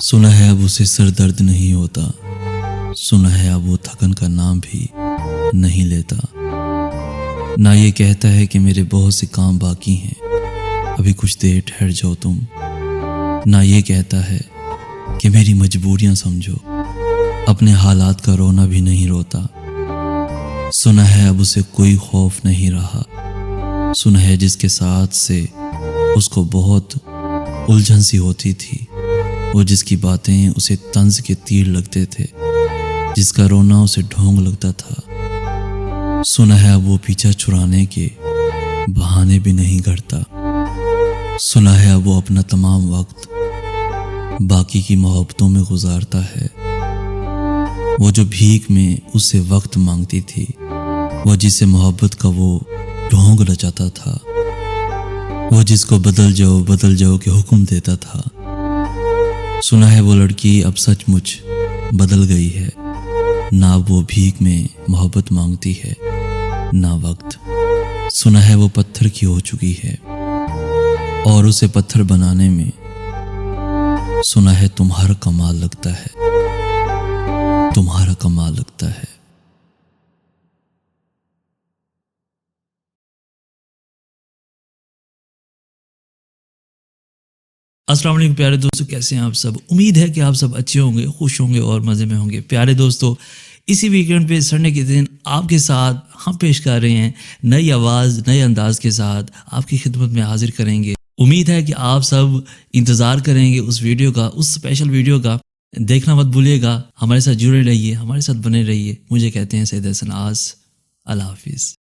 सुना है अब उसे सर दर्द नहीं होता, सुना है अब वो थकन का नाम भी नहीं लेता। ना ये कहता है कि मेरे बहुत से काम बाकी हैं, अभी कुछ देर ठहर जाओ तुम। ना ये कहता है कि मेरी मजबूरियां समझो, अपने हालात का रोना भी नहीं रोता। सुना है अब उसे कोई खौफ नहीं रहा, सुना है जिसके साथ से उसको बहुत उलझन सी होती थी, वो जिसकी बातें उसे तंज के तीर लगते थे, जिसका रोना उसे ढोंग लगता था। सुना है अब वो पीछा छुड़ाने के बहाने भी नहीं करता। सुना है अब वो अपना तमाम वक्त बाकी की मोहब्बतों में गुजारता है। वो जो भीख में उससे वक्त मांगती थी, वो जिसे मोहब्बत का वो ढोंग रचाता था, वो जिसको बदल जाओ के हुक्म देता था। सुना है वो लड़की अब सचमुच बदल गई है, ना वो भीख में मोहब्बत मांगती है ना वक्त। सुना है वो पत्थर की हो चुकी है और उसे पत्थर बनाने में सुना है तुम्हारा कमाल लगता है, तुम्हारा कमाल लगता है। अस्सलाम वालेकुम प्यारे दोस्तों, कैसे हैं आप सब। उम्मीद है कि आप सब अच्छे होंगे, खुश होंगे और मज़े में होंगे। प्यारे दोस्तों, इसी वीकेंड पे संडे के दिन आपके साथ हम पेश कर रहे हैं नई आवाज़, नए अंदाज के साथ आपकी खिदमत में हाजिर करेंगे। उम्मीद है कि आप सब इंतज़ार करेंगे उस वीडियो का, उस स्पेशल वीडियो का। देखना मत भूलिएगा, हमारे साथ जुड़े रहिए, हमारे साथ बने रहिए। मुझे कहते हैं सैयद हसन आस। अल्लाह हाफिज़।